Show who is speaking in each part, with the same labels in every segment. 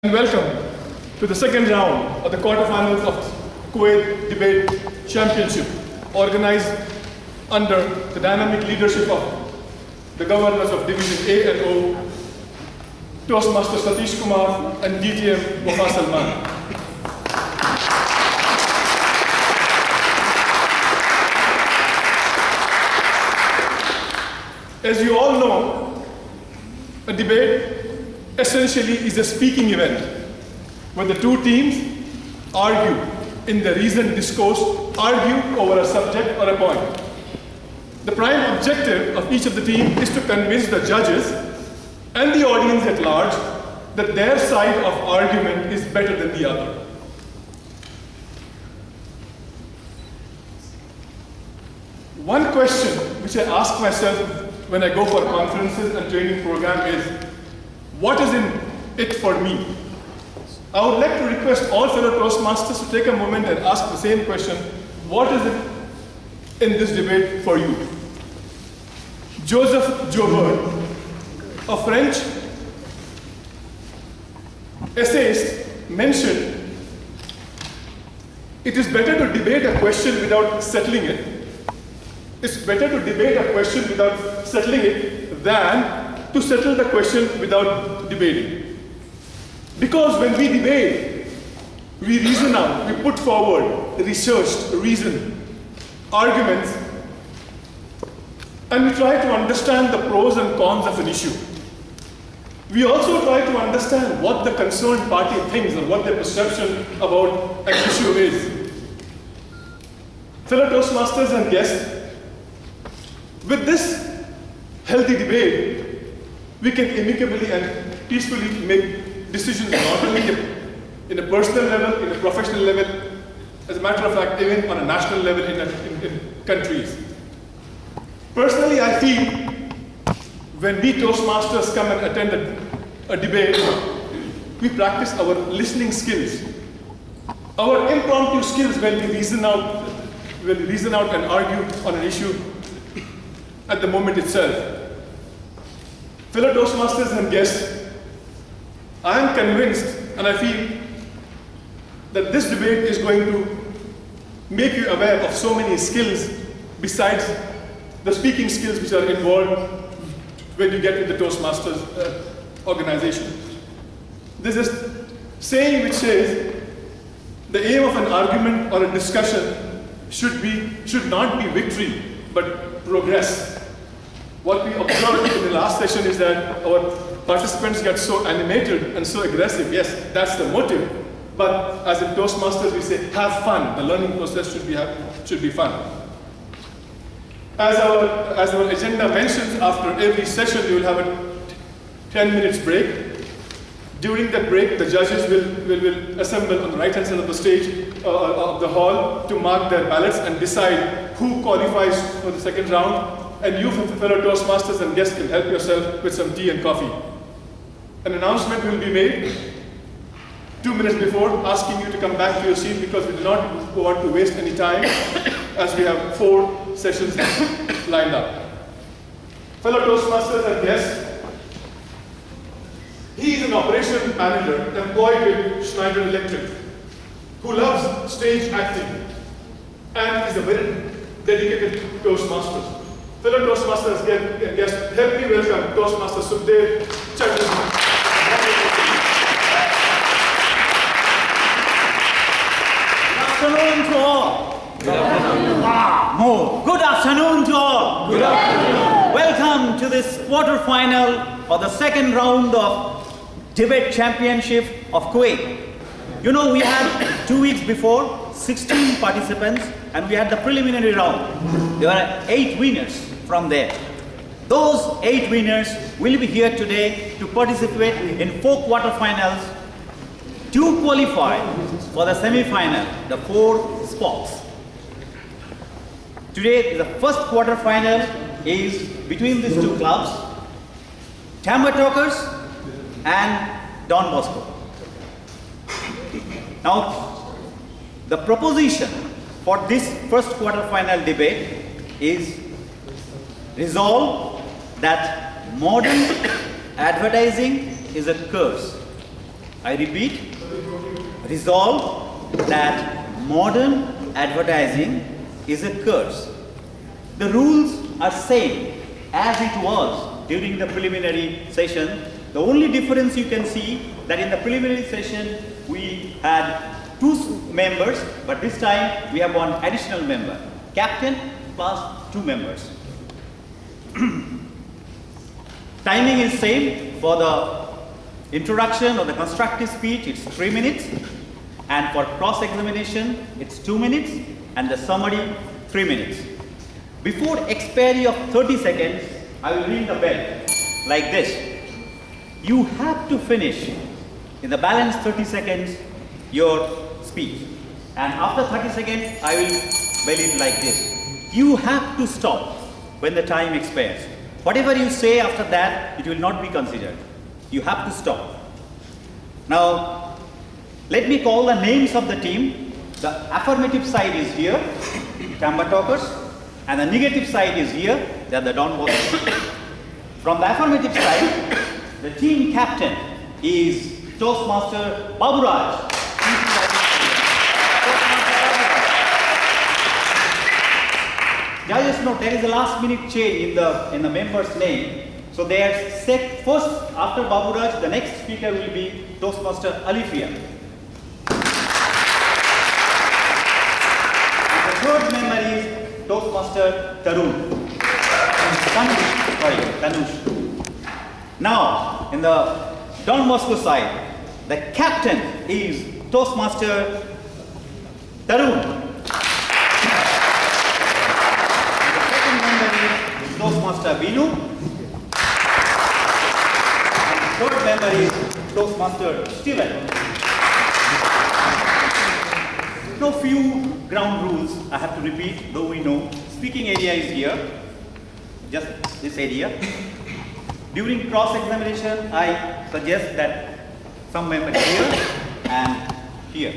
Speaker 1: And welcome to the second round of the quarterfinals of Kuwait Debate Championship, organized under the dynamic leadership of the governors of Division A and O, Toastmaster Satish Kumar and DTM Wafa Salman. As you all know, a debate essentially is a speaking event where the two teams argue in the reasoned discourse, argue over a subject or a point. The prime objective of each of the teams is to convince the judges and the audience at large that their side of argument is better than the other. One question which I ask myself when I go for conferences and training program is, what is in it for me? I would like to request all fellow Toastmasters to take a moment and ask the same question, what is it in this debate for you? Joseph Joubert, a French essayist, mentioned, it is better to debate a question without settling it. It's better to debate a question without settling it than to settle the question without debating. Because when we debate, we reason out, we put forward researched, reasoned arguments, and we try to understand the pros and cons of an issue. We also try to understand what the concerned party thinks or what their perception about an issue is. Fellow Toastmasters and guests, with this healthy debate, we can amicably and peacefully make decisions not only in a personal level, in a professional level, as a matter of fact, even on a national level in countries. Personally, I feel when we Toastmasters come and attend a debate, we practice our listening skills, our impromptu skills when we reason out and argue on an issue at the moment itself. Fellow Toastmasters and guests, I am convinced and I feel that this debate is going to make you aware of so many skills besides the speaking skills which are involved when you get in the Toastmasters organization. There's a saying which says, the aim of an argument or a discussion should not be victory, but progress. What we observed in the last session is that our participants get so animated and so aggressive. Yes, that's the motive. But as in Toastmasters, we say, have fun. The learning process should be fun. As our agenda mentions, after every session, you will have a 10 minutes break. During that break, the judges will assemble on the right-hand side of the stage of the hall to mark their ballots and decide who qualifies for the second round. And you, fellow Toastmasters and guests, can help yourself with some tea and coffee. An announcement will be made 2 minutes before, asking you to come back to your seat because we do not want to waste any time as we have 4 sessions lined up. Fellow Toastmasters and guests, he is an operations manager employed with Schneider Electric, who loves stage acting and is a very dedicated Toastmaster. Fellow Toastmasters and guests, help me welcome Toastmaster Sukhdev Chatterjee.
Speaker 2: Good afternoon to all. Good afternoon. More. Good afternoon to all.
Speaker 3: Good afternoon.
Speaker 2: Welcome to this quarter-final for the second round of Debate Championship of Kuwait. You know, we had 2 weeks before 16 participants and we had the preliminary round. There were 8 winners from there. Those 8 winners will be here today to participate in 4 quarterfinals to qualify for the semi-final, the 4 spots. Today, the first quarterfinal is between these 2 clubs, Tambar Talkers and Don Bosco. Now, the proposition for this first quarterfinal debate is resolve that modern advertising is a curse. I repeat, resolve that modern advertising is a curse. The rules are same as it was during the preliminary session. The only difference you can see that in the preliminary session we had 2 members, but this time we have 1 additional member, captain plus 2 members. Timing is same. For the introduction or the constructive speech, it's 3 minutes, and for cross-examination, it's 2 minutes, and the summary, 3 minutes. Before expiry of 30 seconds, I will ring the bell like this. You have to finish in the balance 30 seconds your speech, and after 30 seconds, I will bell it like this. You have to stop when the time expires. Whatever you say after that, it will not be considered. You have to stop. Now, let me call the names of the team. The affirmative side is here, Tamba Talkers, and the negative side is here, they are the Don Bosco. From the affirmative side, the team captain is Toastmaster Baburaj. Judges note there is a last minute change in the member's name. So they are set first after Baburaj, the next speaker will be Toastmaster Alifia. And the third member is Toastmaster Tarun. Tanush. Now, in the Don Bosco side, the captain is Toastmaster Tarun. Toastmaster Binu, and third member is Toastmaster Steven. Now few ground rules I have to repeat, though we know. Speaking area is here, just this area. During cross-examination, I suggest that some member here and here.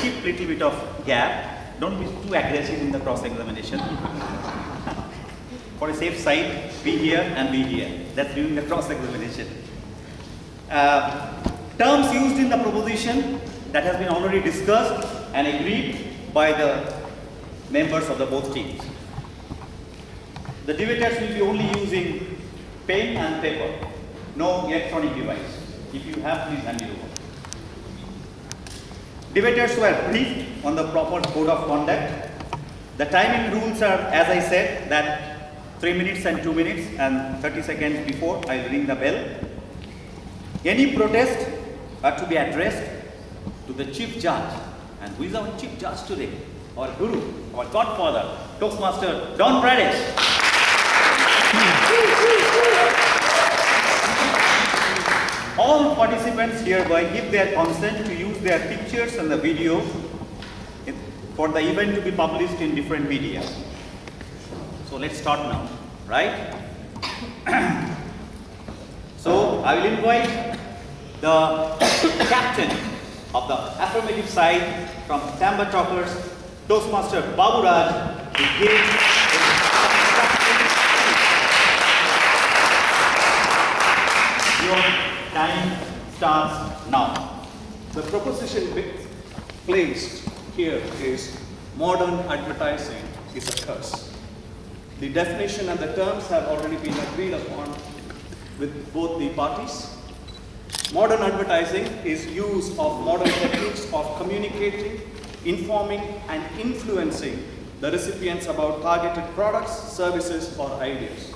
Speaker 2: Keep little bit of gap. Don't be too aggressive in the cross-examination. For a safe side, be here and be here. That's during the cross-examination. Terms used in the proposition that has been already discussed and agreed by the members of the both teams. The debaters will be only using pen and paper, no electronic device. If you have, please hand it over. Debaters were briefed on the proper code of conduct. The timing rules are, as I said, that 3 minutes and 2 minutes and 30 seconds before I will ring the bell. Any protest are to be addressed to the chief judge. And who is our chief judge today? Our guru, our godfather, Toastmaster Don Pradesh. All participants hereby give their consent to use their pictures and the video for the event to be published in different media. So let's start now, right? So I will invite the captain of the affirmative side from Tamba Talkers, Toastmaster Baburaj, to give your time starts now.
Speaker 1: The proposition placed here is modern advertising is a curse. The definition and the terms have already been agreed upon with both the parties. Modern advertising is use of modern techniques of communicating, informing, and influencing the recipients about targeted products, services, or ideas.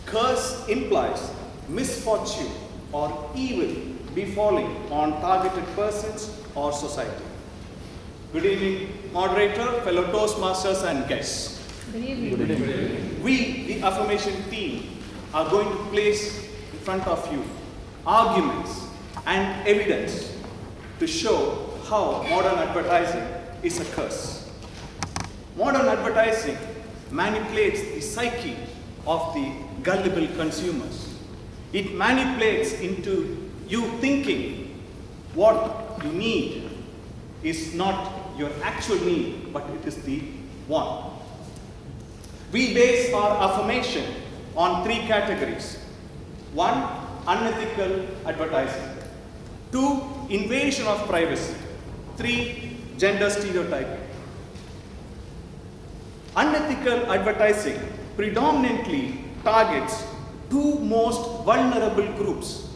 Speaker 1: Curse implies misfortune or evil befalling on targeted persons or society. Good evening, moderator, fellow Toastmasters, and guests.
Speaker 3: Good evening.
Speaker 1: We, the affirmation team, are going to place in front of you arguments and evidence to show how modern advertising is a curse. Modern advertising manipulates the psyche of the gullible consumers. It manipulates into you thinking what you need is not your actual need, but it is the one. We base our affirmation on 3 categories. 1, unethical advertising.
Speaker 4: 2. Invasion of privacy. 3. Gender stereotyping. Unethical advertising predominantly targets two most vulnerable groups,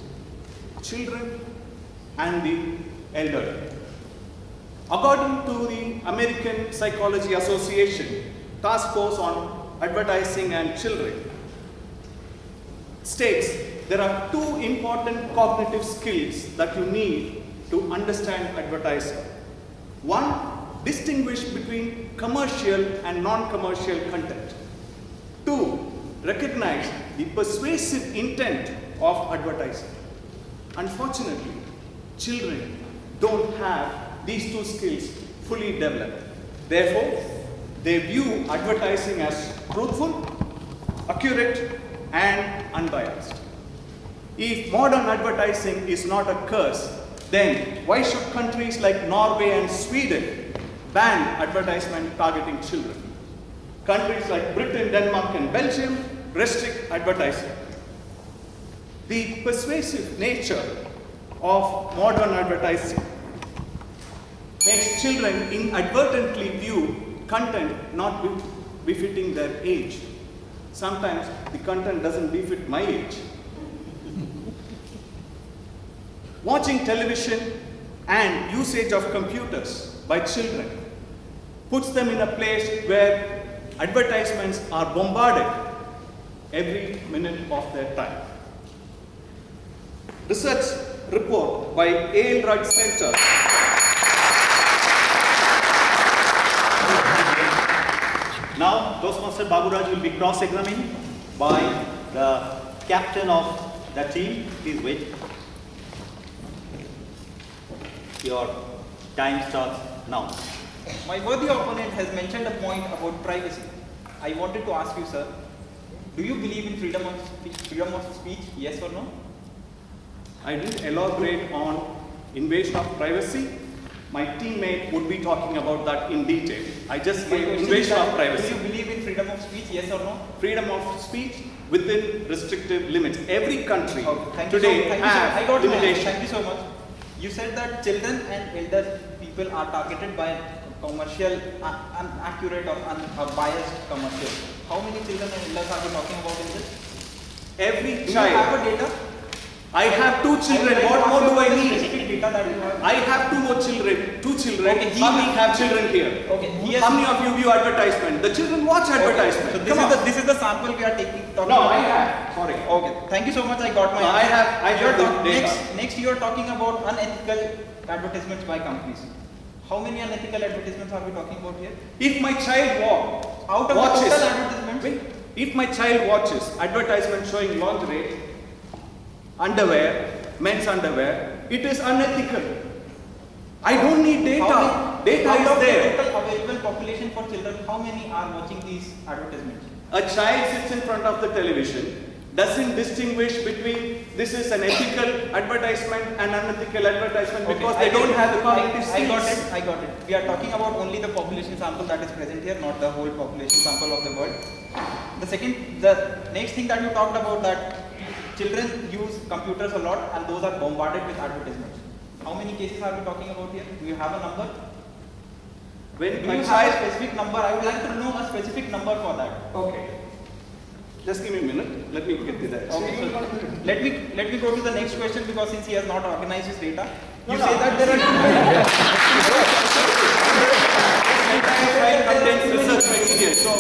Speaker 4: children and the elderly. According to the American Psychology Association Task Force on Advertising and Children, states there are two important cognitive skills that you need to understand advertising. One, distinguish between commercial and non-commercial content. 2, recognize the persuasive intent of advertising. Unfortunately, children don't have these two skills fully developed. Therefore, they view advertising as truthful, accurate, and unbiased. If modern advertising is not a curse, then why should countries like Norway and Sweden ban advertisement targeting children? Countries like Britain, Denmark, and Belgium restrict advertising. The persuasive nature of modern advertising makes children inadvertently view content not befitting their age. Sometimes the content doesn't befit my age. Watching television and usage of computers by children puts them in a place where advertisements are bombarded every minute of their time. Research report by Aylrod Center
Speaker 2: Now, Toastmaster Baburaj will be cross-examined by the captain of the team. Please wait. Your time starts now.
Speaker 5: My worthy opponent has mentioned a point about privacy. I wanted to ask you, sir, do you believe in freedom of speech, yes or no?
Speaker 4: I didn't elaborate on invasion of privacy. My teammate would be talking about that in detail. I just
Speaker 5: My
Speaker 4: gave
Speaker 5: question is
Speaker 4: invasion
Speaker 5: that,
Speaker 4: of privacy.
Speaker 5: do you believe in freedom of speech, yes or no?
Speaker 4: Freedom of speech within restrictive limits. Every country
Speaker 5: Thank
Speaker 4: today
Speaker 5: you so, thank
Speaker 4: has
Speaker 5: you so, I got my answer.
Speaker 4: limitations.
Speaker 5: Thank you so much. You said that children and elder people are targeted by commercial, inaccurate or biased commercial. How many children and elders are we talking about in this?
Speaker 4: Every
Speaker 5: Do you
Speaker 4: child.
Speaker 5: have a data?
Speaker 4: I have two children.
Speaker 5: I would like
Speaker 4: What
Speaker 5: to
Speaker 4: more
Speaker 5: ask
Speaker 4: do
Speaker 5: you
Speaker 4: I
Speaker 5: about the
Speaker 4: need?
Speaker 5: specific data that you have.
Speaker 4: I have two more children. Two children.
Speaker 5: Okay,
Speaker 4: How many have children here?
Speaker 5: Okay, he has-
Speaker 4: How many of you view advertisement? The children watch advertisement.
Speaker 5: So this is the sample we are talking
Speaker 4: No,
Speaker 5: about.
Speaker 4: I have. Sorry.
Speaker 5: Okay, thank you so much. I got my
Speaker 4: No, I
Speaker 5: answer.
Speaker 4: have
Speaker 5: You're
Speaker 4: the
Speaker 5: talk-
Speaker 4: data.
Speaker 5: Next, you are talking about unethical advertisements by companies. How many unethical advertisements are we talking about here?
Speaker 4: If my child
Speaker 5: Out of
Speaker 4: watches,
Speaker 5: the total advertisements?
Speaker 4: wait, if my child watches advertisement showing lingerie, underwear, men's underwear, it is unethical. I don't need data. Data
Speaker 5: out
Speaker 4: is
Speaker 5: of
Speaker 4: there.
Speaker 5: the total available population for children, how many are watching these advertisements?
Speaker 4: A child sits in front of the television, doesn't distinguish between this is an ethical advertisement and unethical advertisement because they don't have the cognitive skills.
Speaker 5: I got it. We are talking about only the population sample that is present here, not the whole population sample of the world. The next thing that you talked about, that children use computers a lot and those are bombarded with advertisements. How many cases are we talking about here? Do you have a number?
Speaker 4: When
Speaker 5: Do
Speaker 4: my
Speaker 5: you have
Speaker 4: child,
Speaker 5: a specific number? I would like to know a specific number for that.
Speaker 4: okay, just give me a minute. Let me get to that.
Speaker 5: Okay, so let me go to the next question, because since he has not organized his data, you
Speaker 4: No,
Speaker 5: say
Speaker 4: no.
Speaker 5: that there are
Speaker 4: Entire file contains research material. So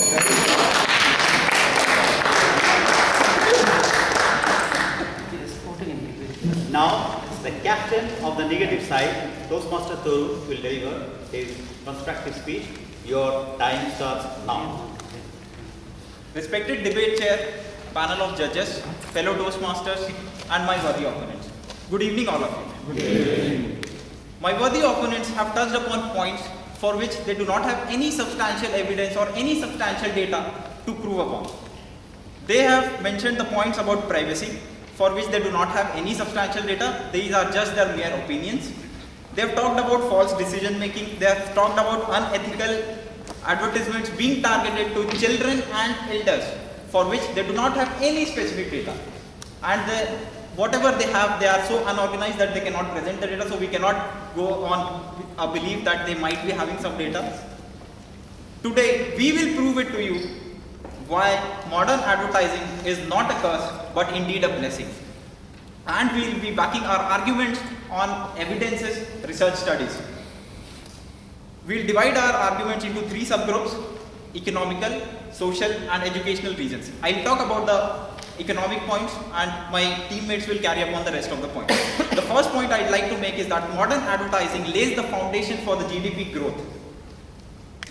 Speaker 2: Now, the captain of the negative side, Toastmaster Toru, will deliver his constructive speech. Your time starts now.
Speaker 5: respected debate chair, panel of judges, fellow Toastmasters, and my worthy opponents. Good evening, all of you. My worthy opponents have touched upon points for which they do not have any substantial evidence or any substantial data to prove upon. They have mentioned the points about privacy, for which they do not have any substantial data. These are just their mere opinions. They have talked about false decision making. They have talked about unethical advertisements being targeted to children and elders, for which they do not have any specific data. And whatever they have, they are so unorganized that they cannot present the data, so we cannot go on a belief that they might be having some data. Today, we will prove it to you why modern advertising is not a curse, but indeed a blessing. And we will be backing our arguments on evidences, research studies. We will divide our arguments into 3 subgroups: economical, social, and educational reasons. I will talk about the economic points, and my teammates will carry upon the rest of the points. The first point I'd like to make is that modern advertising lays the foundation for the GDP growth.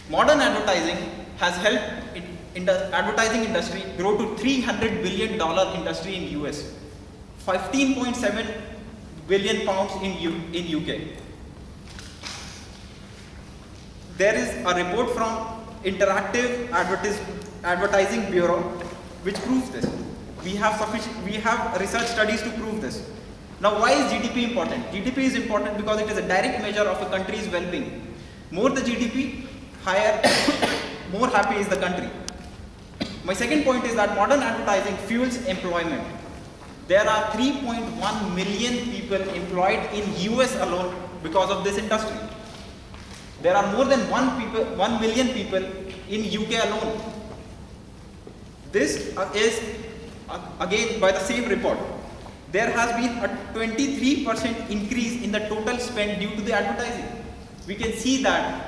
Speaker 5: Modern advertising has helped in the advertising industry grow to $300 billion industry in US, 15.7 billion pounds in UK. There is a report from Interactive Advertising Bureau which proves this. We have research studies to prove this. Now, why is GDP important? GDP is important because it is a direct measure of a country's well-being. More the GDP, higher, more happy is the country. My second point is that modern advertising fuels employment. There are 3.1 million people employed in US alone because of this industry. There are more than 1 million people in UK alone. This is again by the same report. There has been a 23% increase in the total spend due to the advertising. We can see that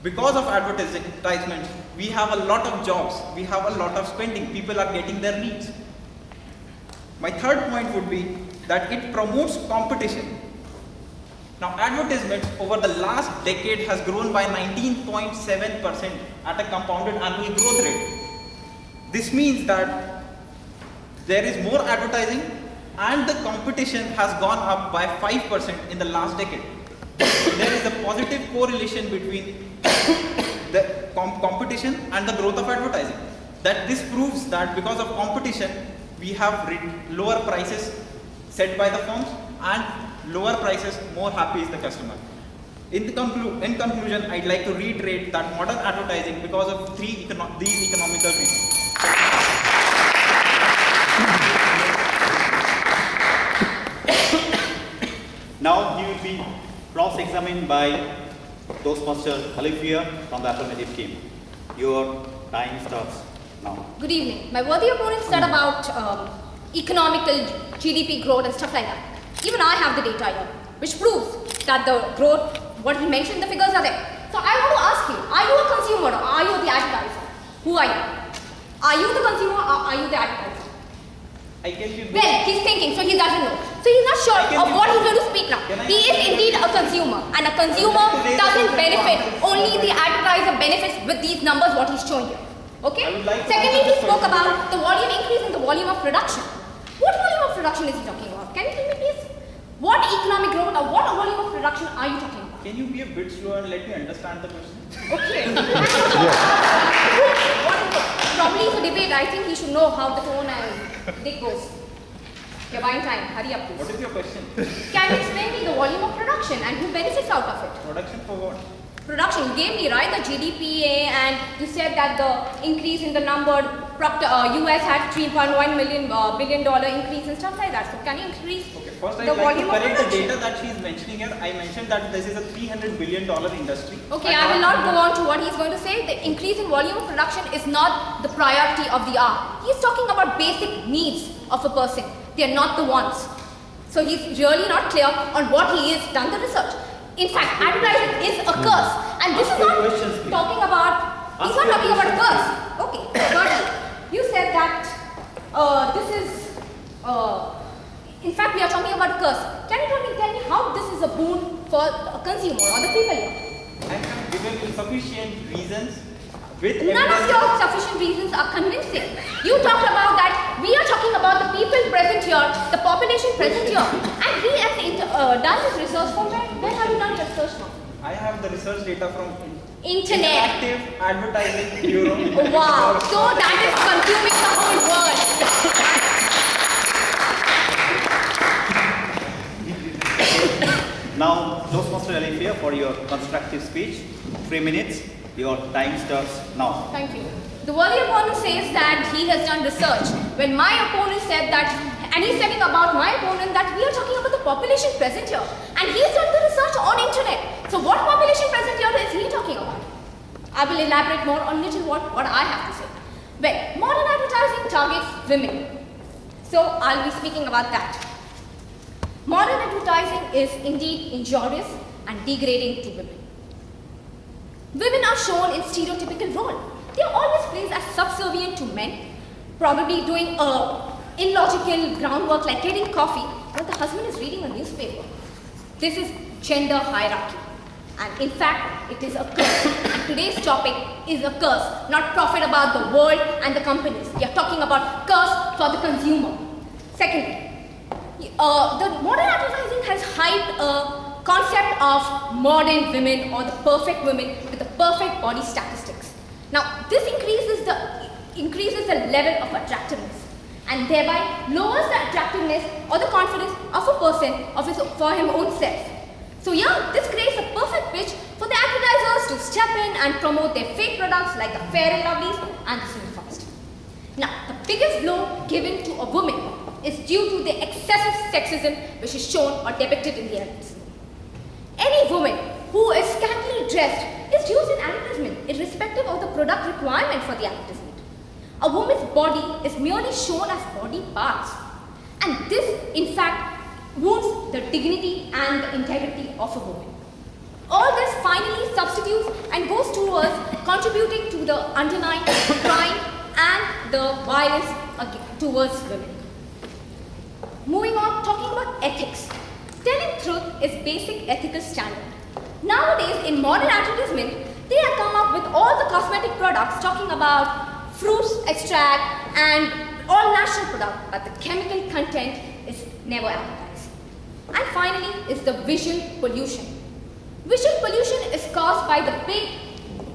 Speaker 5: because of advertisements, we have a lot of jobs, we have a lot of spending, people are getting their needs. My third point would be that it promotes competition. Now, advertisements over the last decade has grown by 19.7% at a compounded annual growth rate. This means that there is more advertising and the competition has gone up by 5% in the last decade. There is a positive correlation between the competition and the growth of advertising. That this proves that because of competition, we have lower prices set by the firms, and lower prices, more happy is the customer. In conclusion, I'd like to reiterate that modern advertising, because of these economical reasons.
Speaker 2: Now he will be cross-examined by Toastmaster Khalifia from the affirmative team. Your time starts now.
Speaker 3: Good evening. My worthy opponent said about economical GDP growth and stuff like that. Even I have the data here, which proves that the growth, what he mentioned, the figures are there. So I want to ask you, are you a consumer or are you the advertiser? Who are you? Are you the consumer or are you the advertiser?
Speaker 5: I can give
Speaker 3: Well, he's thinking, so he doesn't know. So he's not sure of what he's going to speak now. He is indeed a consumer, and a consumer doesn't benefit. Only the advertiser benefits with these numbers, what he's showing you. Okay? Secondly, he spoke about the volume increase in the volume of production. What volume of production is he talking about? Can you tell me please? What economic growth or what volume of production are you talking about?
Speaker 5: Can you be a bit slower and let me understand the question?
Speaker 3: Okay. Probably it's a debate. I think he should know how the tone and dick goes. You're buying time. Hurry up,
Speaker 5: What
Speaker 3: please.
Speaker 5: is your question?
Speaker 3: Can you explain me the volume of production and who benefits out of it?
Speaker 5: Production for what?
Speaker 3: Production, you gave me, right, the GDPA, and you said that the increase in the number, US had $3.1 billion increase and stuff like that. So can you increase
Speaker 5: Okay, first
Speaker 3: the
Speaker 5: I'd like to
Speaker 3: volume of
Speaker 5: correct the
Speaker 3: production?
Speaker 5: data that she's mentioning here. I mentioned that this is a $300 billion industry.
Speaker 3: Okay, I will not go on to what he's going to say. The increase in volume of production is not the priority of the hour. He's talking about basic needs of a person. They are not the wants. So he's really not clear on what he has done the research. In fact, advertising is a curse. And this is not talking about, he's not talking about a curse. Okay, thirdly, you said that this is, in fact, we are talking about a curse. Can you tell me how this is a boon for a consumer or the people here?
Speaker 5: I have given you sufficient reasons with
Speaker 3: None of
Speaker 5: evidence.
Speaker 3: your sufficient reasons are convincing. You talked about that we are talking about the people present here, the population present here, and he has done his research from where have you done your research from?
Speaker 5: I have the research data from
Speaker 3: Internet.
Speaker 5: Interactive Advertising Bureau.
Speaker 3: Wow, so that is consuming the whole world.
Speaker 2: Now, Toastmaster Alifia for your constructive speech. 3 minutes. Your time starts now.
Speaker 3: Thank you. The worthy opponent says that he has done research, when my opponent said that And he's telling about my opponent that we are talking about the population present here. And he's done the research on internet. So what population present here is he talking about? I will elaborate more on little what I have to say. Well, modern advertising targets women. So I'll be speaking about that. Modern advertising is indeed injurious and degrading to women. Women are shown in stereotypical role. They are always placed as subservient to men, probably doing illogical groundwork like getting coffee while the husband is reading a newspaper. This is gender hierarchy. And in fact, it is a curse. And today's topic is a curse, not profit about the world and the companies. We are talking about curse for the consumer. Secondly, the modern advertising has hyped a concept of modern women or the perfect women with the perfect body statistics. Now, this increases the level of attractiveness and thereby lowers the attractiveness or the confidence of a person for him own self. So yeah, this creates a perfect pitch for the advertisers to step in and promote their fake products like the Fair and Lovelies and the Cinefast. Now, the biggest blow given to a woman is due to the excessive sexism which is shown or depicted in the advertisement. Any woman who is scantily dressed is used in advertisement irrespective of the product requirement for the advertisement. A woman's body is merely shown as body parts, and this in fact wounds the dignity and the integrity of a woman. All this finally substitutes and goes towards contributing to the underlying crime and the violence towards women. Moving on, talking about ethics. Telling truth is basic ethical standard. Nowadays, in modern advertisement, they have come up with all the cosmetic products talking about fruits extract and all natural product, but the chemical content is never advertised. And finally is the visual pollution. Visual pollution is caused by the big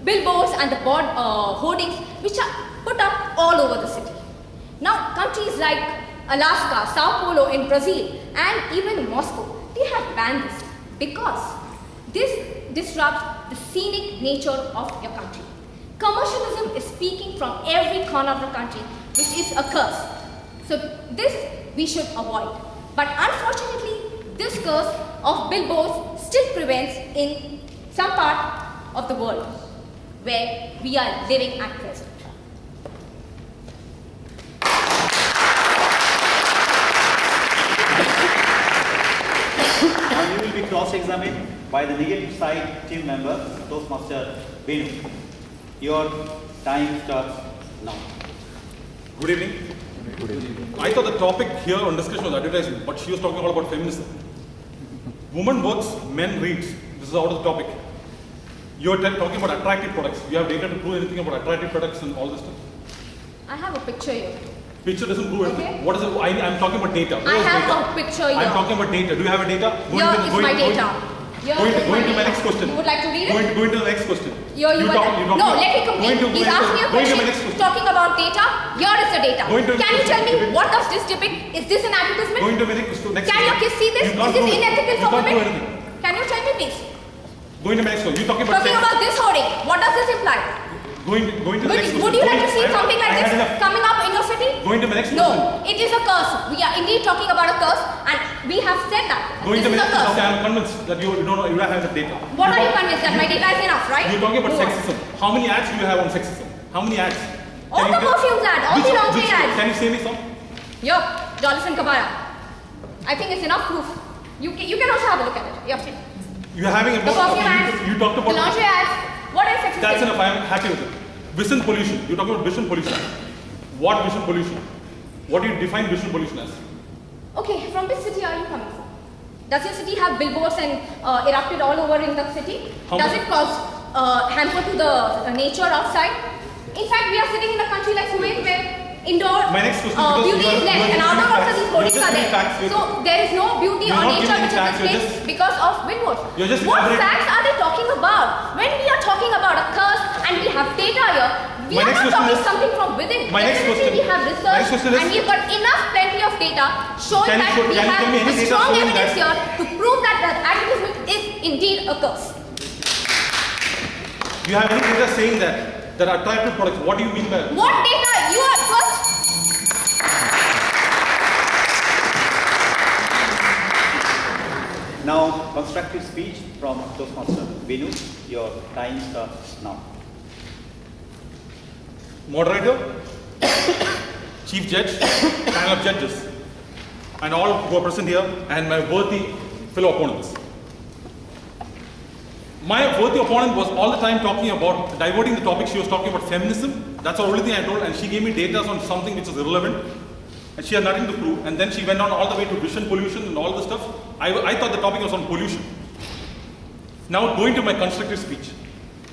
Speaker 3: billboards and the hoardings which are put up all over the city. Now, countries like Alaska, Sao Paulo in Brazil, and even Moscow, they have banned this because this disrupts the scenic nature of your country. Commercialism is speaking from every corner of the country, which is a curse. So this we should avoid. But unfortunately, this curse of billboards still prevents in some part of the world where we are living at present.
Speaker 2: Now you will be cross-examined by the negative side team member, Toastmaster Venu. Your time starts now.
Speaker 1: Good evening. I thought the topic here on discussion was advertising, but she was talking all about feminism. Woman works, men reads. This is out of the topic. You are talking about attractive products. You have data to prove anything about attractive products and all this stuff?
Speaker 3: I have a picture here.
Speaker 1: Picture doesn't prove anything.
Speaker 3: Okay.
Speaker 1: What is it? I'm talking about data.
Speaker 3: I have a picture here.
Speaker 1: I'm talking about data. Do you have a data?
Speaker 3: Here is my data.
Speaker 1: Going to my next question.
Speaker 3: You would like to read it?
Speaker 1: Going to the next question.
Speaker 3: No, let me complete. He's asking me a question. Talking about data. Here is the data. Can you tell me what does this depict? Is this an advertisement?
Speaker 1: Going to my next question.
Speaker 3: Can your kids see this? Is this unethical for women? Can you tell me please?
Speaker 1: Going to my next question. You talking about
Speaker 3: this hoarding. What does this imply?
Speaker 1: Going to the next question.
Speaker 3: Would you like to see something like this coming up in your city?
Speaker 1: Going to my next question.
Speaker 3: No, it is a curse. We are indeed talking about a curse, and we have said that.
Speaker 1: Going
Speaker 3: this
Speaker 1: to
Speaker 3: is
Speaker 1: my
Speaker 3: a
Speaker 1: next
Speaker 3: curse.
Speaker 1: question. I'm convinced that you don't have the data.
Speaker 3: What are you convinced that my data is enough, right?
Speaker 1: You're talking about
Speaker 3: Go on.
Speaker 1: sexism. How many ads do you have on sexism? How many ads?
Speaker 3: All the perfumes ads, all the lingerie ads.
Speaker 1: Can you say me some?
Speaker 3: Yo, Dollis and Gabbana. I think it's enough proof. You can also have a look at it. Yeah.
Speaker 1: You're having a
Speaker 3: The perfume ads,
Speaker 1: you talked about
Speaker 3: the lingerie ads. What is sexism?
Speaker 1: That's enough. I'm happy with it. Vision pollution. You're talking about vision pollution. What vision pollution? What do you define vision pollution as?
Speaker 3: Okay, from which city are you coming from? Does your city have billboards and erupted all over in the city? Does it cause hamper to the nature outside? In fact, we are sitting in a country like Kuwait where indoor beauty is less and outdoor also these hoardings are there. So there is no beauty or nature which is displayed because of billboards. What facts are they talking about? When we are talking about a curse and we have data here, we are not talking something from within. Definitely we have research and we've got plenty of data showing that we have a strong evidence here to prove that the advertisement is indeed a curse.
Speaker 1: Do you have any data saying that there are attractive products? What do you mean by
Speaker 3: what data? You are first.
Speaker 2: Now, constructive speech from Toastmaster Venu. Your time starts now.
Speaker 6: Moderator, Chief Judge, panel of judges, and all who are present here, and my worthy fellow opponents. My worthy opponent was all the time talking about, diverting the topic. She was talking about feminism. That's the only thing I told, and she gave me data on something which is irrelevant, and she had nothing to prove. And then she went on all the way to vision pollution and all the stuff. I thought the topic was on pollution. Now going to my constructive speech.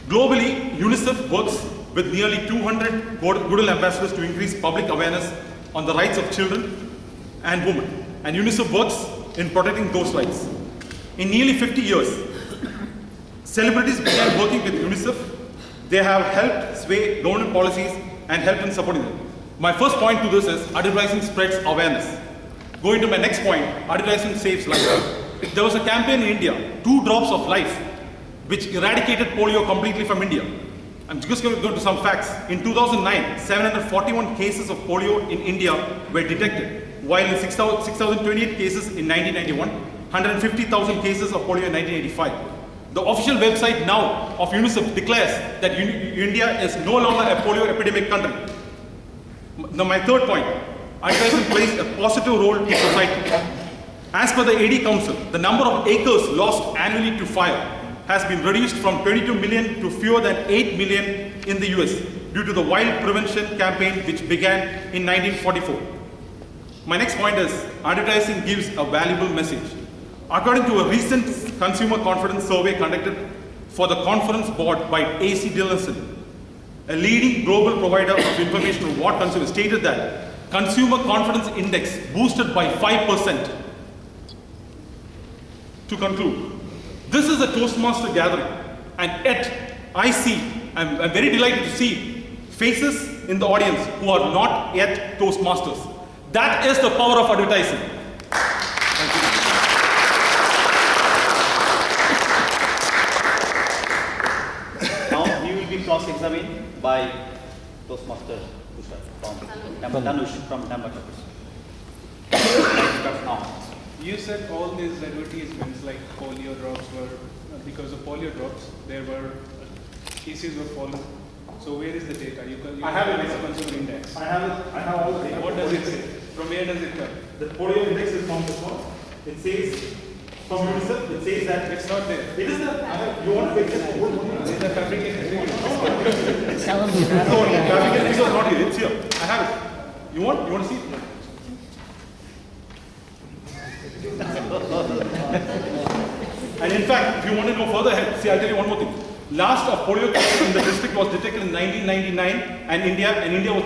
Speaker 6: Globally, UNICEF works with nearly 200 Goodwill ambassadors to increase public awareness on the rights of children and women. And UNICEF works in protecting those rights. In nearly 50 years, celebrities began working with UNICEF. They have helped sway government policies and helped in supporting them. My first point to this is advertising spreads awareness. Going to my next point, advertising saves lives. There was a campaign in India, 2 drops of life, which eradicated polio completely from India. I'm just going to go to some facts. In 2009, 741 cases of polio in India were detected, while in 6,028 cases in 1991, 150,000 cases of polio in 1985. The official website now of UNICEF declares that India is no longer a polio epidemic country. Now my third point, advertising plays a positive role in society. As per the AD Council, the number of acres lost annually to fire has been reduced from 22 million to fewer than 8 million in the US due to the wild prevention campaign which began in 1944. My next point is, advertising gives a valuable message. According to a recent consumer confidence survey conducted for the conference board by AC Nielsen, a leading global provider of information on what consumers, stated that consumer confidence index boosted by 5%. To conclude, this is a Toastmaster gathering, and yet I'm very delighted to see faces in the audience who are not yet Toastmasters. That is the power of advertising. Thank you.
Speaker 2: Now, you will be cross-examined by Toastmaster Tanush from Tamil. Now.
Speaker 7: You said all these advertisements like polio drops were, because of polio drops, there were cases were fallen. So where is the data? You
Speaker 6: I have it.
Speaker 7: consumer index.
Speaker 6: I have all the data.
Speaker 7: What does it say? From where does it come?
Speaker 6: The polio index is from this one. It says, from UNICEF, it says that
Speaker 7: It's not there.
Speaker 6: it is the, you want to make it more?
Speaker 7: These are fabricated figures.
Speaker 6: No, fabricated figure is not here, it's here. I have it. You want to see it? And in fact, if you want to know further ahead, see, I'll tell you one more thing. Last of polio cases in the district was detected in 1999, and India was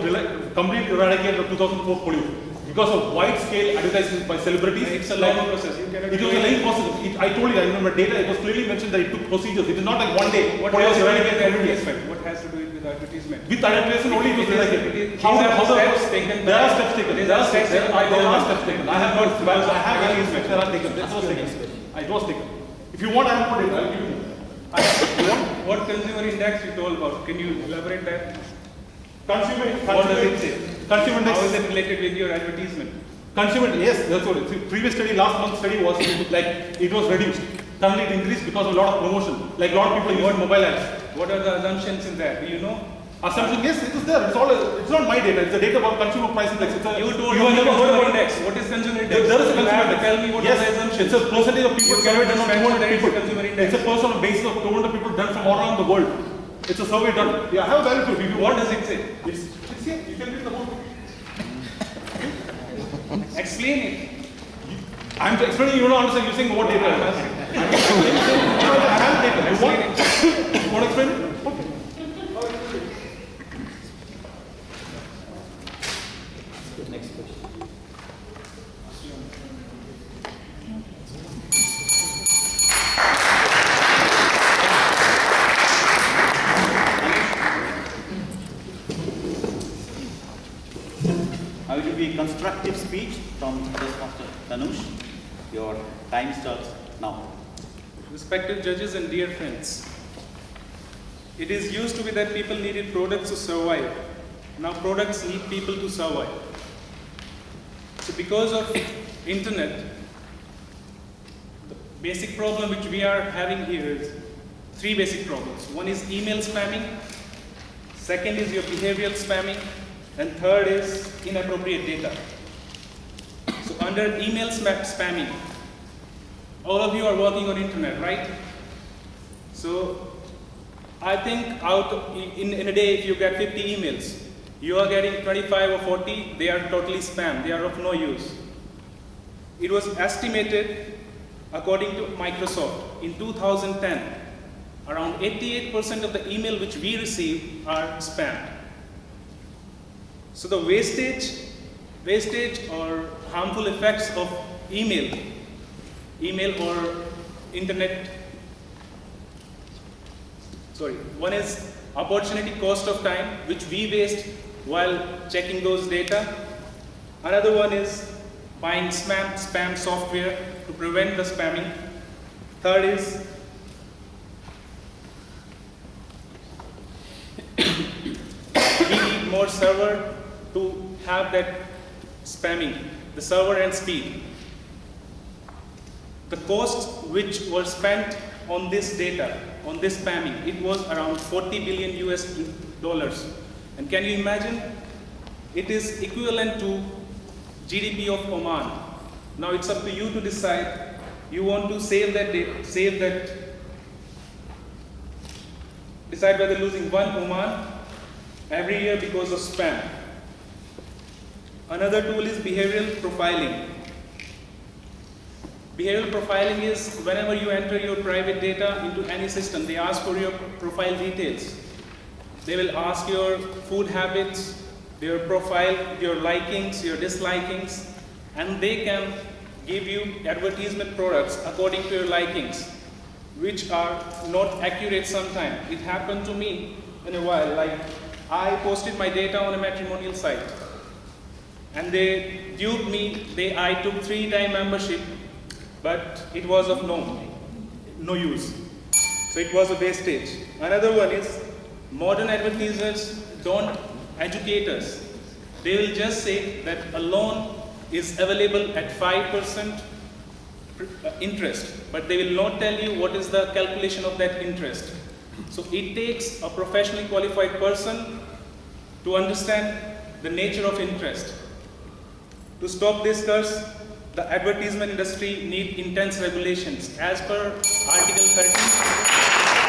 Speaker 6: completely eradicated of 2004 polio because of wide-scale advertisements by celebrities.
Speaker 7: It's a long process. You cannot
Speaker 6: It was a lengthy process. I told you, I remember data. It was clearly mentioned that it took procedures. It is not like one day.
Speaker 7: What
Speaker 6: polio
Speaker 7: has
Speaker 6: was
Speaker 7: to do with
Speaker 6: eradicated every day.
Speaker 7: advertisement? What has to do with advertisement?
Speaker 6: With advertisement only it was eradicated.
Speaker 7: These are steps taken.
Speaker 6: There are steps taken.
Speaker 7: These
Speaker 6: There
Speaker 7: are
Speaker 6: are
Speaker 7: steps
Speaker 6: steps
Speaker 7: taken
Speaker 6: taken.
Speaker 7: by
Speaker 6: There are
Speaker 7: government.
Speaker 6: steps taken. I have not. I have advertisements. There are taken. This was taken. It was taken. If you want, I have put it. I'll give you.
Speaker 7: What consumer index you told about? Can you elaborate that?
Speaker 6: What
Speaker 7: does it say?
Speaker 6: Consumer index.
Speaker 7: How is it related with your advertisement?
Speaker 6: Consumer, yes, that's what it is. Previous study, last month's study was like it was reduced. Currently it increased because of a lot of promotion. Like a lot of people use mobile apps.
Speaker 7: What are the assumptions in that? Do you know?
Speaker 6: Assumption, yes, it is there. It's not my data. It's the data about consumer price index. It's a,
Speaker 7: You told
Speaker 6: you
Speaker 7: me
Speaker 6: have never heard about
Speaker 7: index. What is consumer index?
Speaker 6: There is a
Speaker 7: You
Speaker 6: consumer
Speaker 7: have to
Speaker 6: index.
Speaker 7: tell me what
Speaker 6: Yes,
Speaker 7: are the assumptions.
Speaker 6: it's a percentage of people
Speaker 7: You
Speaker 6: surveyed
Speaker 7: cannot
Speaker 6: done on
Speaker 7: mention
Speaker 6: 200
Speaker 7: there is a
Speaker 6: people.
Speaker 7: consumer index.
Speaker 6: It's a person on basis of 200 people done from all around the world. It's a survey done. Yeah, I have a valid proof. If you
Speaker 7: What
Speaker 6: want,
Speaker 7: does it say?
Speaker 6: it's here. You can read the whole thing.
Speaker 7: Explain it.
Speaker 6: I'm explaining, you don't understand. You're saying what data it is. I'm explaining. I have data. You want to explain it? Okay.
Speaker 2: Next question. Now it will be a constructive speech from Toastmaster Tanush. Your time starts now.
Speaker 7: Respected judges and dear friends, it is used to be that people needed products to survive. Now products need people to survive. So because of internet, basic problem which we are having here is three basic problems. One is email spamming, second is your behavioral spamming, and third is inappropriate data. So under email spamming, all of you are working on internet, right? So I think in a day, if you get 50 emails, you are getting 25 or 40, they are totally spam, they are of no use. It was estimated, according to Microsoft, in 2010, around 88% of the email which we receive are spam. So the wastage or harmful effects of email or internet, one is opportunity cost of time, which we waste while checking those data. Another one is buying spam software to prevent the spamming. Third is we need more server to have that spamming, the server and speed. The costs which were spent on this data, on this spamming, it was around 40 billion US dollars. And can you imagine? It is equivalent to GDP of Oman. Now it's up to you to decide. You want to decide whether losing one Oman every year because of spam. Another tool is behavioral profiling. Behavioral profiling is whenever you enter your private data into any system, they ask for your profile details. They will ask your food habits, your profile, your likings, your dislikings, and they can give you advertisement products according to your likings, which are not accurate sometimes. It happened to me in a while, like I posted my data on a matrimonial site, and they duped me. I took 3-time membership, but it was of no use. So it was a wastage. Another one is modern advertisers don't educate us. They will just say that a loan is available at 5% interest, but they will not tell you what is the calculation of that interest. So it takes a professionally qualified person to understand the nature of interest. To stop this curse, the advertisement industry needs intense regulations. As per Article 13,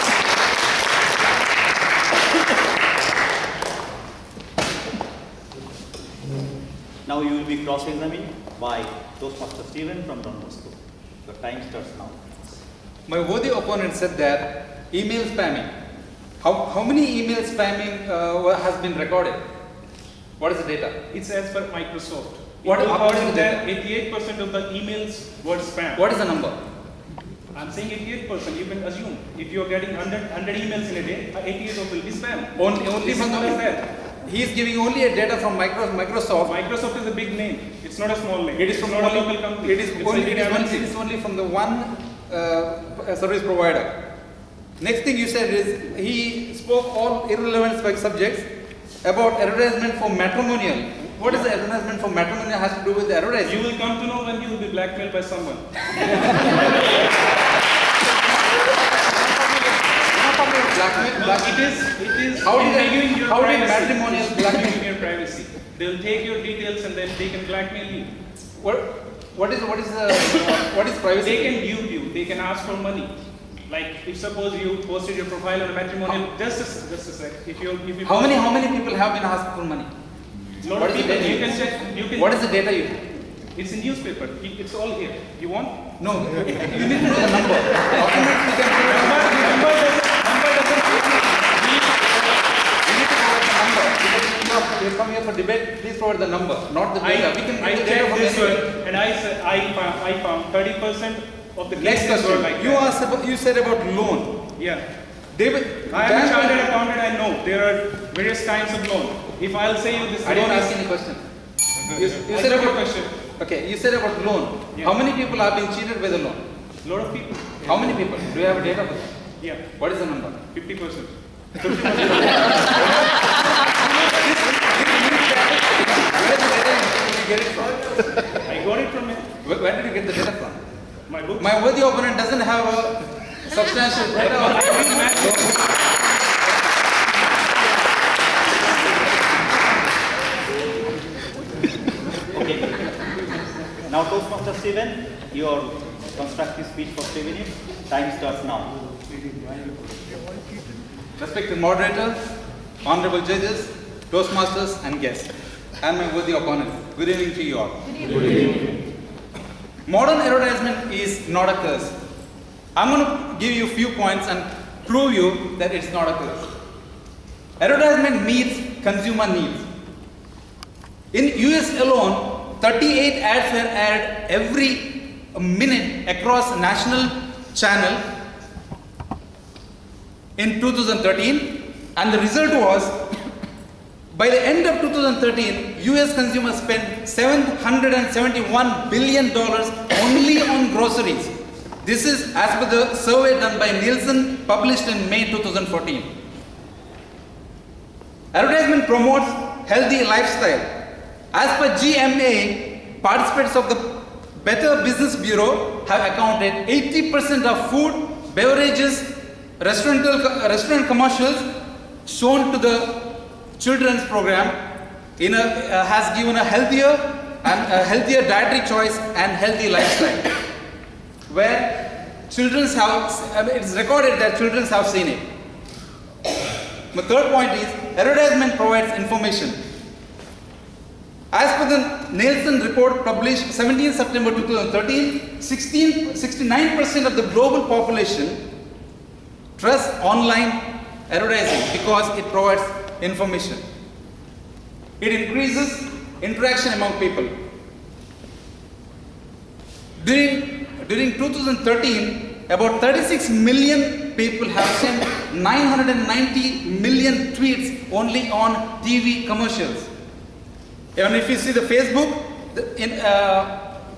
Speaker 2: Now you will be cross-examined by Toastmaster Stephen from Don Bosco. The time starts now.
Speaker 8: My worthy opponent said that email spamming. How many email spamming has been recorded? What is the data?
Speaker 7: it's as per Microsoft.
Speaker 8: What
Speaker 7: In
Speaker 8: is the
Speaker 7: 2010, 88% of the emails were spam.
Speaker 8: What is the number?
Speaker 7: I'm saying 88%. You can assume if you are getting 100 emails in a day, 88 of will be spam.
Speaker 8: Only
Speaker 7: This
Speaker 8: from
Speaker 7: is what I
Speaker 8: the.
Speaker 7: said.
Speaker 8: He is giving only a data from Microsoft.
Speaker 7: Microsoft is a big name. It's not a small name.
Speaker 8: It is
Speaker 7: It's
Speaker 8: from
Speaker 7: not a
Speaker 8: only.
Speaker 7: local company.
Speaker 8: It is
Speaker 7: It's
Speaker 8: only.
Speaker 7: a big MNC.
Speaker 8: It is only from the one service provider. Next thing you said is he spoke all irrelevant subjects about advertisement for matrimonial. What is the advertisement for matrimonial has to do with the advertising?
Speaker 7: You will come to know when you will be blackmailed by someone. It is
Speaker 8: How did
Speaker 7: invaluing your
Speaker 8: how did
Speaker 7: privacy.
Speaker 8: matrimonial
Speaker 7: It's
Speaker 8: blackmail?
Speaker 7: invaluing your privacy. They will take your details and then they can blackmail you.
Speaker 8: What is privacy?
Speaker 7: They can dupe you. They can ask for money. Like if suppose you posted your profile on a matrimonial, just a sec. If you
Speaker 8: How many people have been asked for money?
Speaker 7: lot
Speaker 8: What
Speaker 7: of
Speaker 8: is the
Speaker 7: people,
Speaker 8: data
Speaker 7: you
Speaker 8: you
Speaker 7: can
Speaker 8: have?
Speaker 7: check. You can.
Speaker 8: What is the data you have?
Speaker 7: It's in newspaper. It's all here. You want?
Speaker 8: No, you need to know the number. Documents you can put the number.
Speaker 7: Number doesn't.
Speaker 8: You need to provide the number. Because you come here for debate, please provide the number, not the data. We can
Speaker 7: I
Speaker 8: get the data
Speaker 7: checked
Speaker 8: from
Speaker 7: this
Speaker 8: anywhere.
Speaker 7: one and I found 30% of the
Speaker 8: Next
Speaker 7: cases were
Speaker 8: question.
Speaker 7: like
Speaker 8: You
Speaker 7: that.
Speaker 8: asked about, you said about loan.
Speaker 7: Yeah.
Speaker 8: David,
Speaker 7: I am a chartered accountant, I know there are various kinds of loan. If I'll say you this
Speaker 8: I don't
Speaker 7: loan
Speaker 8: ask
Speaker 7: is-
Speaker 8: any question.
Speaker 7: I
Speaker 8: You said
Speaker 7: got a
Speaker 8: about
Speaker 7: question.
Speaker 8: Okay, you said about loan.
Speaker 7: Yeah.
Speaker 8: How many people have been cheated by the loan?
Speaker 7: Lot of people.
Speaker 8: How many people? Do you have a data for that?
Speaker 7: Yeah,
Speaker 8: What is the number?
Speaker 7: 50%.
Speaker 8: Where is the data you get it from?
Speaker 7: I got it from it.
Speaker 8: Where did you get the data from?
Speaker 1: My book?
Speaker 8: My worthy opponent doesn't have a substantial data.
Speaker 2: Okay. Now, Toastmaster Steven, your constructive speech for 3 minutes. Time starts now.
Speaker 8: Respected moderator, honorable judges, Toastmasters and guests, and my worthy opponent. Good evening to you all. Modern advertisement is not a curse. I'm going to give you a few points and prove you that it's not a curse. Advertisement meets consumer needs. In US alone, 38 ads were aired every minute across national channel in 2013, and the result was, by the end of 2013, US consumers spent $771 billion only on groceries. This is as per the survey done by Nielsen, published in May 2014. Advertisement promotes healthy lifestyle. As per GMA, participants of the Better Business Bureau have accounted 80% of food, beverages, restaurant commercials shown to the children's program has given a healthier dietary choice and healthy lifestyle, where children have, it's recorded that children have seen it. My third point is, advertisement provides information. As per the Nielsen report published 17 September 2013, 69% of the global population trust online advertising because it provides information. It increases interaction among people. During 2013, about 36 million people have sent 990 million tweets only on TV commercials. And if you see the Facebook,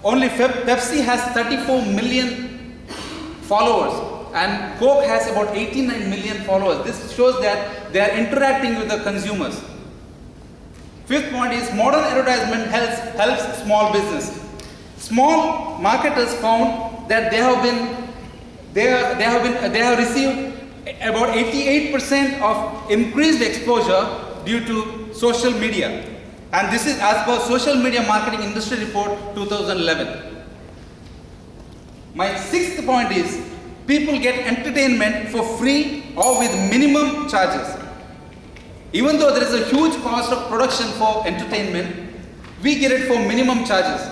Speaker 8: only Pepsi has 34 million followers, and Coke has about 89 million followers. This shows that they are interacting with the consumers. Fifth point is, modern advertisement helps small business. Small marketers found that they have received about 88% of increased exposure due to social media. And this is as per Social Media Marketing Industry Report 2011. My sixth point is, people get entertainment for free or with minimum charges. Even though there is a huge cost of production for entertainment, we get it for minimum charges.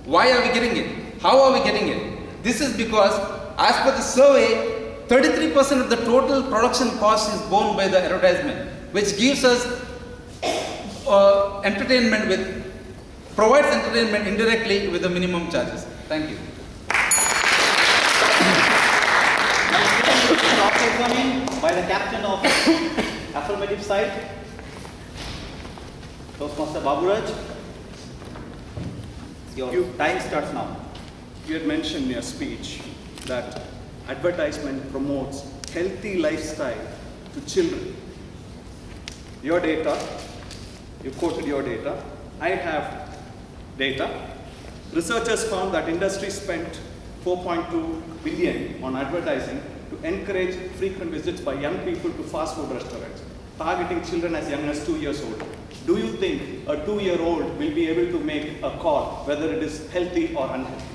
Speaker 8: Why are we getting it? How are we getting it? This is because, as per the survey, 33% of the total production cost is borne by the advertisement, which gives us provides entertainment indirectly with the minimum charges. Thank you.
Speaker 2: Cross-examined by the captain of affirmative side, Toastmaster Baburaj. Your time starts now.
Speaker 4: You had mentioned in your speech that advertisement promotes healthy lifestyle to children. Your data, you quoted your data. I have data. Researchers found that industry spent 4.2 billion on advertising to encourage frequent visits by young people to fast food restaurants, targeting children as young as 2 years old. Do you think a 2-year-old will be able to make a call whether it is healthy or unhealthy?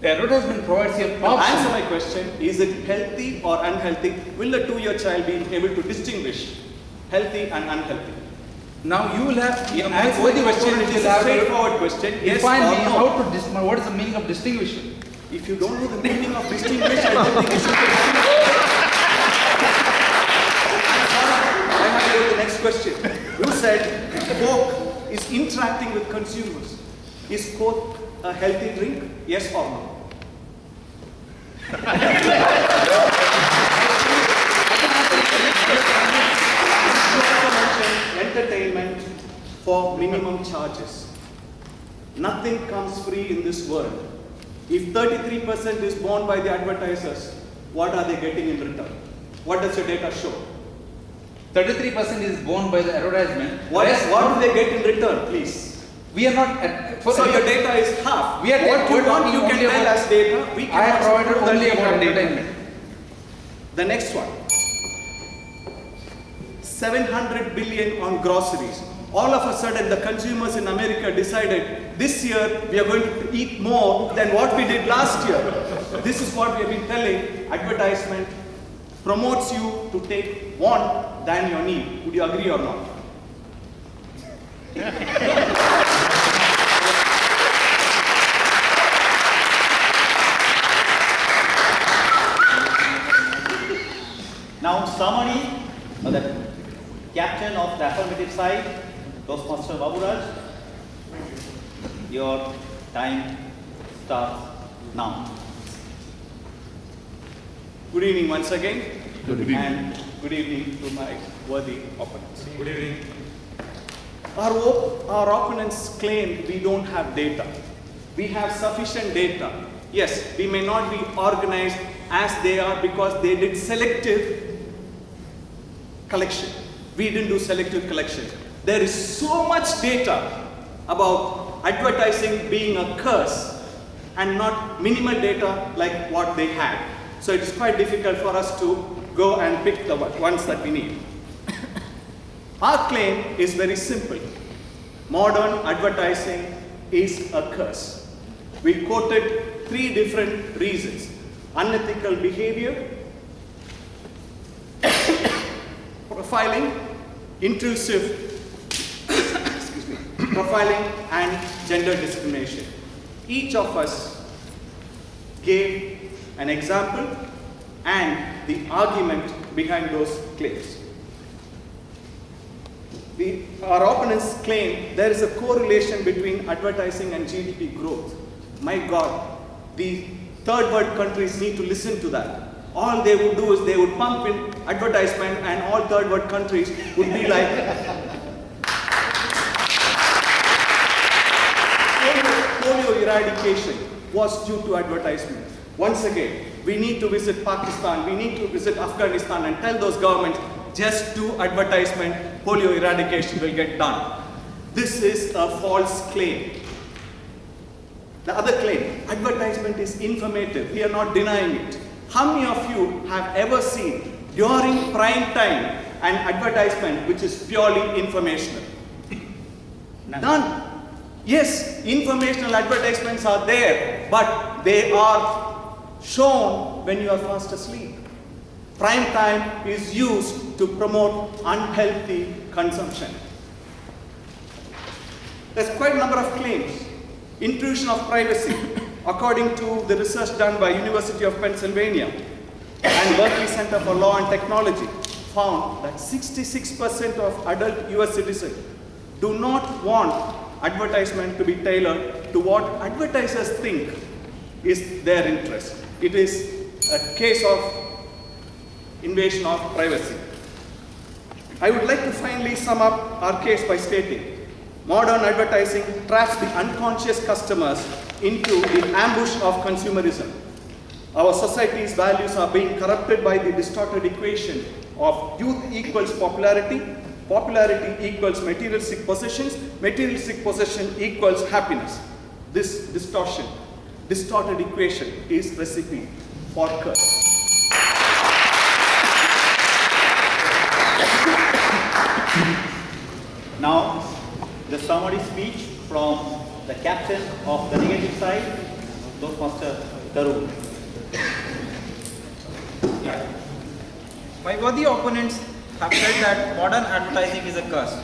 Speaker 8: The advertisement provides you an option.
Speaker 4: Answer my question, is it healthy or unhealthy? Will a 2-year child be able to distinguish healthy and unhealthy?
Speaker 8: Now you will have,
Speaker 4: My question is a straightforward question, yes
Speaker 8: define
Speaker 4: or
Speaker 8: me
Speaker 4: no?
Speaker 8: how to what is the meaning of distinguishing?
Speaker 4: If you don't know the meaning of distinguish, I don't think you should I have to go to the next question. You said Coke is interacting with consumers. Is Coke a healthy drink? Yes or no? Entertainment for minimum charges. Nothing comes free in this world. If 33% is borne by the advertisers, what are they getting in return? What does your data show?
Speaker 8: 33% is borne by the advertisement.
Speaker 4: What do they get in return, please?
Speaker 8: We are not at,
Speaker 4: So your data is half.
Speaker 8: We are
Speaker 4: what you want,
Speaker 8: talking
Speaker 4: you can
Speaker 8: only
Speaker 4: tell
Speaker 8: about-
Speaker 4: as data. We
Speaker 8: I have
Speaker 4: cannot
Speaker 8: provided
Speaker 4: prove that
Speaker 8: only
Speaker 4: we
Speaker 8: about
Speaker 4: have data.
Speaker 8: entertainment.
Speaker 4: The next one. 700 billion on groceries. All of a sudden, the consumers in America decided this year we are going to eat more than what we did last year. This is what we have been telling. Advertisement promotes you to take want than your need. Would you agree or not?
Speaker 2: Now summary, the captain of the affirmative side, Toastmaster Baburaj, your time starts now.
Speaker 4: Good evening once again.
Speaker 1: Good evening.
Speaker 4: And good evening to my worthy opponents.
Speaker 6: Good evening.
Speaker 4: Our opponents claim we don't have data. We have sufficient data. Yes, we may not be organized as they are because they did selective collection. We didn't do selective collection. There is so much data about advertising being a curse and not minimal data like what they had. So it is quite difficult for us to go and pick the ones that we need. Our claim is very simple. Modern advertising is a curse. We quoted 3 different reasons. Unethical behavior, profiling, intrusive profiling, and gender discrimination. Each of us gave an example and the argument behind those claims. Our opponents claim there is a correlation between advertising and GDP growth. My God, the third world countries need to listen to that. All they would do is they would pump in advertisement and all third world countries would be like, polio eradication was due to advertisement. Once again, we need to visit Pakistan, we need to visit Afghanistan and tell those governments, just do advertisement, polio eradication will get done. This is a false claim. The other claim, advertisement is informative. We are not denying it. How many of you have ever seen during prime time an advertisement which is purely informational? None. Yes, informational advertisements are there, but they are shown when you are fast asleep. Prime time is used to promote unhealthy consumption. There's quite a number of claims. Intrusion of privacy, according to the research done by University of Pennsylvania and Berkeley Center for Law and Technology, found that 66% of adult US citizens do not want advertisement to be tailored to what advertisers think is their interest. It is a case of invasion of privacy. I would like to finally sum up our case by stating, modern advertising traps the unconscious customers into the ambush of consumerism. Our society's values are being corrupted by the distorted equation of youth equals popularity, popularity equals materialistic possessions, materialistic possession equals happiness. This distorted equation is recipe for curse.
Speaker 2: Now, the summary speech from the captain of the negative side, Toastmaster Tarun.
Speaker 5: My worthy opponents have said that modern advertising is a curse,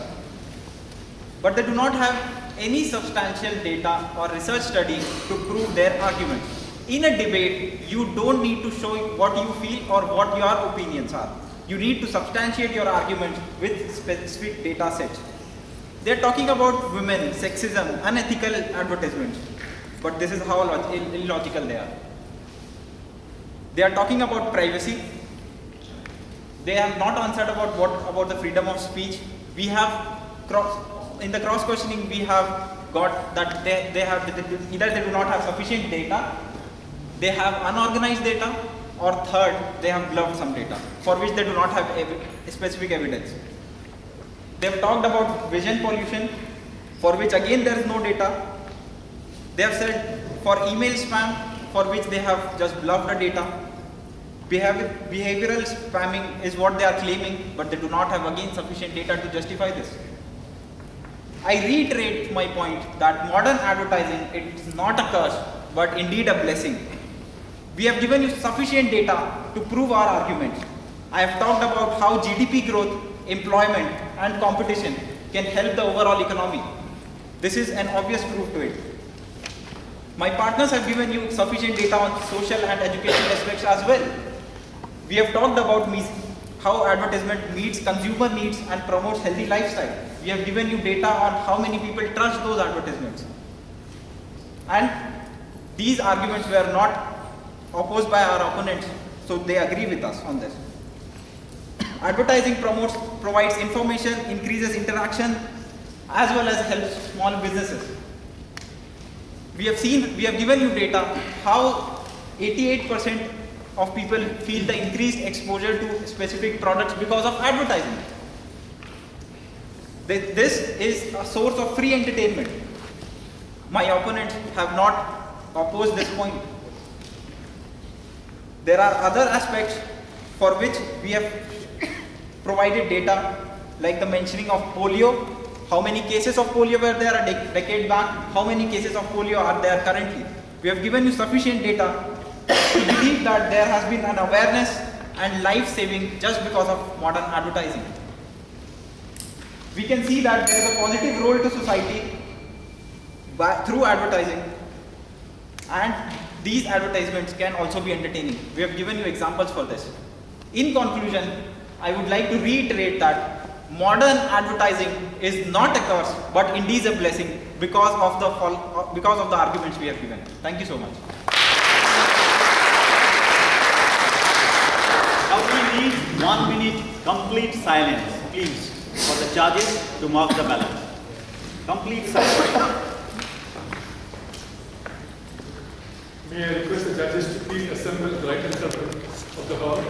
Speaker 5: but they do not have any substantial data or research study to prove their argument. In a debate, you don't need to show what you feel or what your opinions are. You need to substantiate your argument with specific data sets. They are talking about women, sexism, unethical advertisements, but this is how illogical they are. They are talking about privacy. They have not answered about the freedom of speech. We have in the cross questioning we have got that they have either they do not have sufficient data, they have unorganized data, or third they have gloved some data for which they do not have specific evidence. They have talked about vision pollution, for which again there is no data. They have said for email spam, for which they have just bluffed the data. Behavioral spamming is what they are claiming, but they do not have again sufficient data to justify this. I reiterate my point that modern advertising is not a curse, but indeed a blessing. We have given you sufficient data to prove our arguments. I have talked about how GDP growth, employment, and competition can help the overall economy. This is an obvious proof to it. My partners have given you sufficient data on social and educational aspects as well. We have talked about how advertisement meets consumer needs and promotes healthy lifestyle. We have given you data on how many people trust those advertisements. And these arguments were not opposed by our opponents, so they agree with us on this. Advertising provides information, increases interaction, as well as helps small businesses. We have given you data how 88% of people feel the increased exposure to specific products because of advertising. This is a source of free entertainment. My opponents have not opposed this point. There are other aspects for which we have provided data, like the mentioning of polio. How many cases of polio were there a decade back? How many cases of polio are there currently? We have given you sufficient data to believe that there has been an awareness and life saving just because of modern advertising. We can see that there is a positive role to society through advertising, and these advertisements can also be entertaining. We have given you examples for this. In conclusion, I would like to reiterate that modern advertising is not a curse, but indeed a blessing because of the arguments we have given. Thank you so much.
Speaker 2: Now we need 1 minute complete silence, please, for the judges to mark the ballot. Complete silence.
Speaker 1: May I request the judges to please assemble at the right hand circle of the hall.